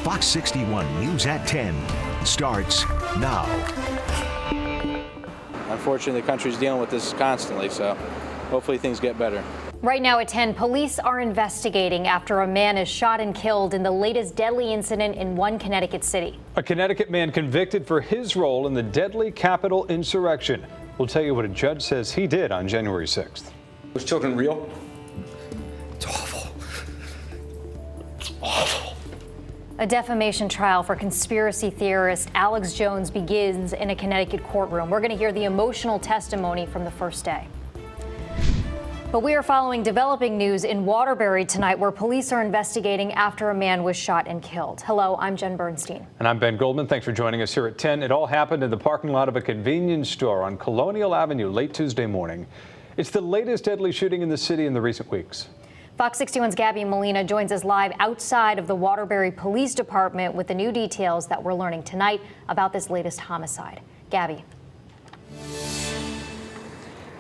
Fox 61 News at 10 starts now. Unfortunately, the country's dealing with this constantly, so hopefully things get better. Right now at 10, police are investigating after a man is shot and killed in the latest deadly incident in one Connecticut city. A Connecticut man convicted for his role in the deadly Capitol insurrection. We'll tell you what a judge says he did on January 6th. Was children real? It's awful. It's awful. A defamation trial for conspiracy theorist Alex Jones begins in a Connecticut courtroom. We're going to hear the emotional testimony from the first day. But we are following developing news in Waterbury tonight, where police are investigating after a man was shot and killed. Hello, I'm Jen Bernstein. And I'm Ben Goldman. Thanks for joining us here at 10. It all happened in the parking lot of a convenience store on Colonial Avenue late Tuesday morning. It's the latest deadly shooting in the city in the recent weeks. Fox 61's Gabby Molina joins us live outside of the Waterbury Police Department with the new details that we're learning tonight about this latest homicide. Gabby.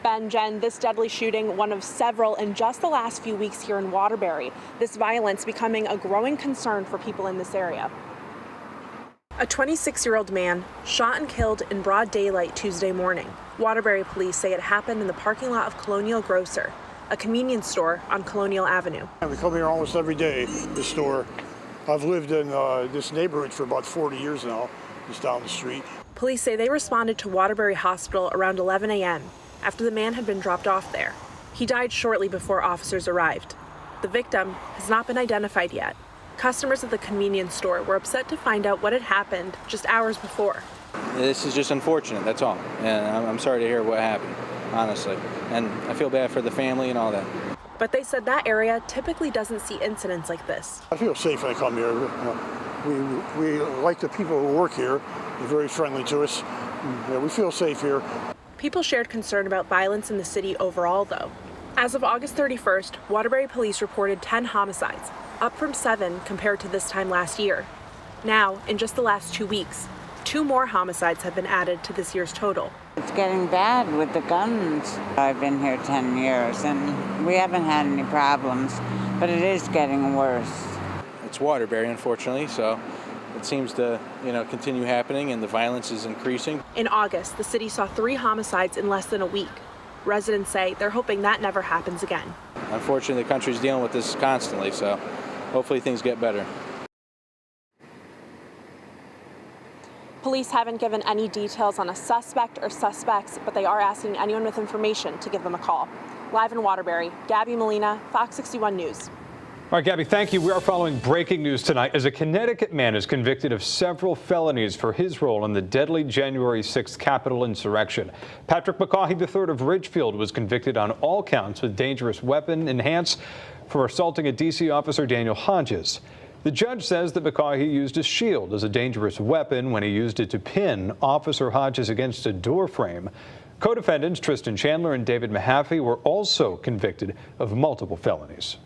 Ben, Jen, this deadly shooting, one of several in just the last few weeks here in Waterbury. This violence becoming a growing concern for people in this area. A 26-year-old man shot and killed in broad daylight Tuesday morning. Waterbury police say it happened in the parking lot of Colonial Grocer, a convenience store on Colonial Avenue. We come here almost every day, this store. I've lived in this neighborhood for about 40 years now, just down the street. Police say they responded to Waterbury Hospital around 11 a.m. after the man had been dropped off there. He died shortly before officers arrived. The victim has not been identified yet. Customers at the convenience store were upset to find out what had happened just hours before. This is just unfortunate, that's all. And I'm sorry to hear what happened, honestly. And I feel bad for the family and all that. But they said that area typically doesn't see incidents like this. I feel safe when I come here. We like the people who work here. They're very friendly to us. Yeah, we feel safe here. People shared concern about violence in the city overall, though. As of August 31st, Waterbury police reported 10 homicides, up from 7 compared to this time last year. Now, in just the last 2 weeks, 2 more homicides have been added to this year's total. It's getting bad with the guns. I've been here 10 years and we haven't had any problems, but it is getting worse. It's Waterbury, unfortunately, so it seems to, continue happening and the violence is increasing. In August, the city saw 3 homicides in less than a week. Residents say they're hoping that never happens again. Unfortunately, the country's dealing with this constantly, so hopefully things get better. Police haven't given any details on a suspect or suspects, but they are asking anyone with information to give them a call. Live in Waterbury, Gabby Molina, Fox 61 News. All right, Gabby, thank you. We are following breaking news tonight as a Connecticut man is convicted of several felonies for his role in the deadly January 6th Capitol insurrection. Patrick McCaughey III of Ridgefield was convicted on all counts with dangerous weapon enhanced for assaulting a D.C. officer, Daniel Hodges. The judge says that McCaughey used a shield as a dangerous weapon when he used it to pin Officer Hodges against a door frame. Co-defendants Tristan Chandler and David Mahaffey were also convicted of multiple felonies.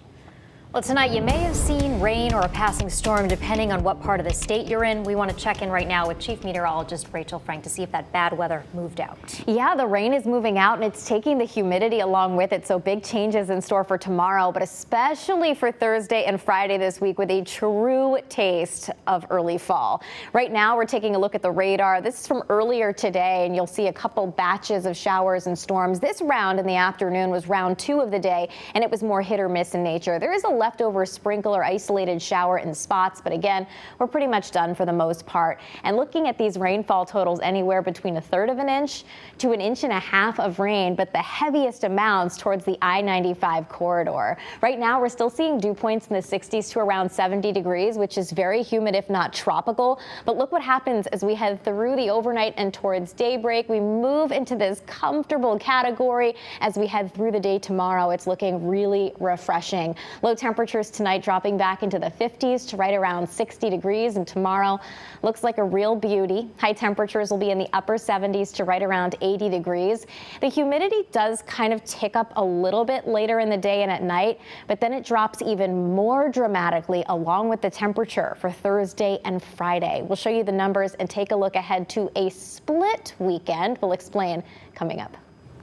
Well, tonight you may have seen rain or a passing storm depending on what part of the state you're in. We want to check in right now with Chief Meteorologist Rachel Frank to see if that bad weather moved out. Yeah, the rain is moving out and it's taking the humidity along with it. So big changes in store for tomorrow, but especially for Thursday and Friday this week with a true taste of early fall. Right now we're taking a look at the radar. This is from earlier today and you'll see a couple batches of showers and storms. This round in the afternoon was round 2 of the day and it was more hit or miss in nature. There is a leftover sprinkle or isolated shower in spots, but again, we're pretty much done for the most part. And looking at these rainfall totals, anywhere between 1/3 of an inch to 1.5 inches of rain, but the heaviest amounts towards the I-95 corridor. Right now, we're still seeing dew points in the 60s to around 70 degrees, which is very humid, if not tropical. But look what happens as we head through the overnight and towards daybreak. We move into this comfortable category as we head through the day tomorrow. It's looking really refreshing. Low temperatures tonight dropping back into the 50s to right around 60 degrees, and tomorrow looks like a real beauty. High temperatures will be in the upper 70s to right around 80 degrees. The humidity does kind of tick up a little bit later in the day and at night, but then it drops even more dramatically along with the temperature for Thursday and Friday. We'll show you the numbers and take a look ahead to a split weekend. We'll explain coming up.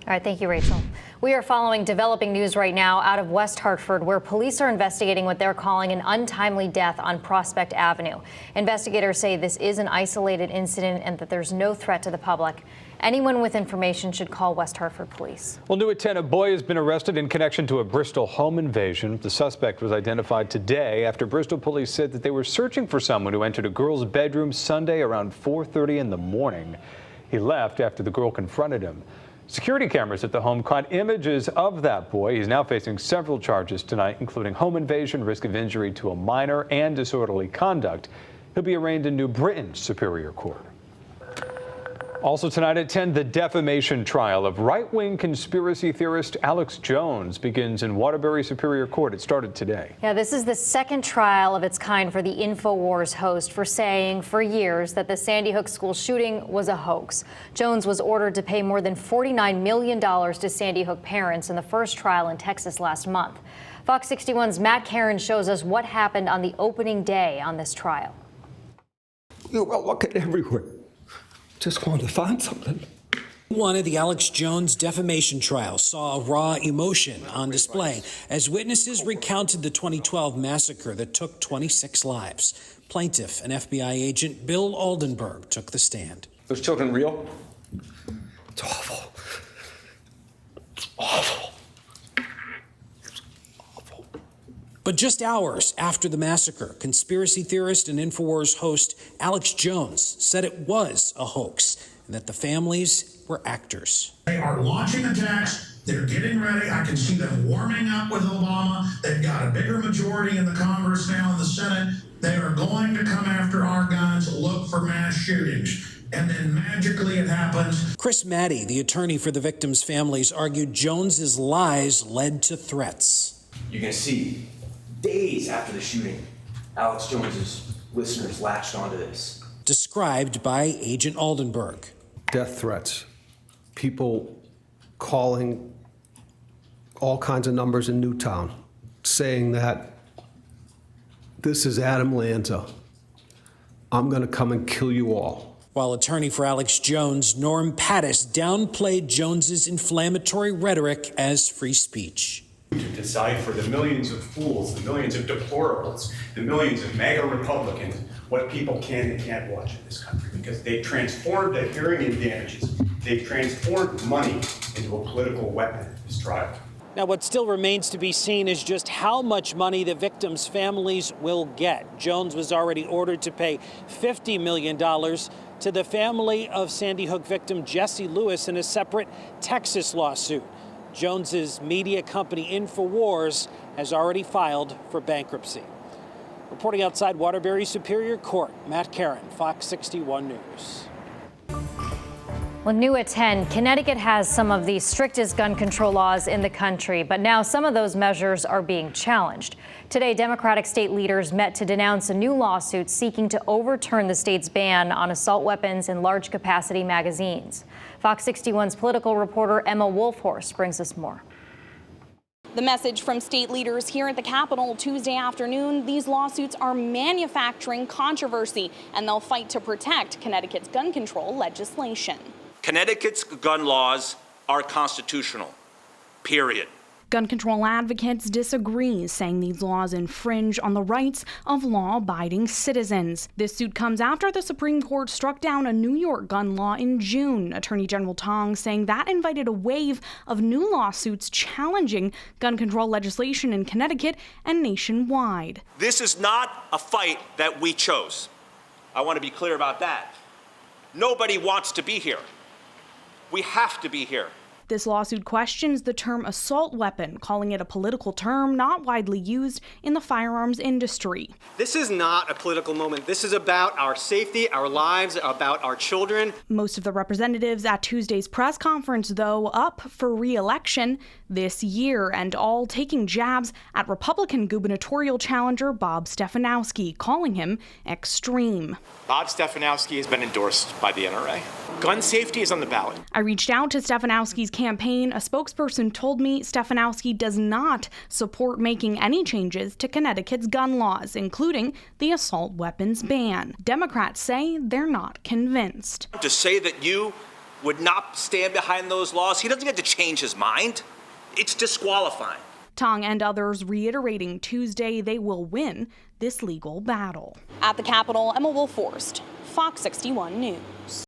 All right, thank you, Rachel. We are following developing news right now out of West Hartford, where police are investigating what they're calling an untimely death on Prospect Avenue. Investigators say this is an isolated incident and that there's no threat to the public. Anyone with information should call West Hartford Police. Well, new at 10, a boy has been arrested in connection to a Bristol home invasion. The suspect was identified today after Bristol police said that they were searching for someone who entered a girl's bedroom Sunday around 4:30 in the morning. He left after the girl confronted him. Security cameras at the home caught images of that boy. He's now facing several charges tonight, including home invasion, risk of injury to a minor, and disorderly conduct. He'll be arraigned in New Britain Superior Court. Also tonight at 10, the defamation trial of right-wing conspiracy theorist Alex Jones begins in Waterbury Superior Court. It started today. Yeah, this is the second trial of its kind for the InfoWars host for saying for years that the Sandy Hook school shooting was a hoax. Jones was ordered to pay more than $49 million to Sandy Hook parents in the first trial in Texas last month. Fox 61's Matt Caron shows us what happened on the opening day on this trial. You were looking everywhere. Just wanted to find something. One of the Alex Jones defamation trial saw raw emotion on display as witnesses recounted the 2012 massacre that took 26 lives. Plaintiff and FBI agent Bill Oldenburg took the stand. Those children real? It's awful. It's awful. It's awful. But just hours after the massacre, conspiracy theorist and InfoWars host Alex Jones said it was a hoax and that the families were actors. They are launching attacks. They're getting ready. I can see them warming up with Obama. They've got a bigger majority in the Congress now in the Senate. They are going to come after our guns, look for mass shootings. And then magically it happens. Chris Maddy, the attorney for the victims' families, argued Jones's lies led to threats. You're going to see days after the shooting, Alex Jones's listeners latched onto this. Described by Agent Oldenburg. Death threats, people calling all kinds of numbers in Newtown, saying that this is Adam Lanza. I'm going to come and kill you all. While attorney for Alex Jones, Norm Pattis, downplayed Jones's inflammatory rhetoric as free speech. To decide for the millions of fools, the millions of deplorables, the millions of MAGA Republicans, what people can and can't watch in this country, because they've transformed the hearing in damages. They've transformed money into a political weapon in this trial. Now, what still remains to be seen is just how much money the victims' families will get. Jones was already ordered to pay $50 million to the family of Sandy Hook victim Jesse Lewis in a separate Texas lawsuit. Jones's media company InfoWars has already filed for bankruptcy. Reporting outside Waterbury Superior Court, Matt Caron, Fox 61 News. Well, new at 10, Connecticut has some of the strictest gun control laws in the country, but now some of those measures are being challenged. Today, Democratic state leaders met to denounce a new lawsuit seeking to overturn the state's ban on assault weapons and large capacity magazines. Fox 61's political reporter Emma Wolfhorst brings us more. The message from state leaders here at the Capitol Tuesday afternoon: these lawsuits are manufacturing controversy, and they'll fight to protect Connecticut's gun control legislation. Connecticut's gun laws are constitutional, period. Gun control advocates disagree, saying these laws infringe on the rights of law-abiding citizens. This suit comes after the Supreme Court struck down a New York gun law in June. Attorney General Tong saying that invited a wave of new lawsuits challenging gun control legislation in Connecticut and nationwide. This is not a fight that we chose. I want to be clear about that. Nobody wants to be here. We have to be here. This lawsuit questions the term assault weapon, calling it a political term not widely used in the firearms industry. This is not a political moment. This is about our safety, our lives, about our children. Most of the representatives at Tuesday's press conference, though, up for re-election this year, and all taking jabs at Republican gubernatorial challenger Bob Stefanowski, calling him extreme. Bob Stefanowski has been endorsed by the NRA. Gun safety is on the ballot. I reached out to Stefanowski's campaign. A spokesperson told me Stefanowski does not support making any changes to Connecticut's gun laws, including the assault weapons ban. Democrats say they're not convinced. To say that you would not stand behind those laws, he doesn't get to change his mind. It's disqualifying. Tong and others reiterating Tuesday they will win this legal battle. At the Capitol, Emma Wolf-Forst, Fox 61 News.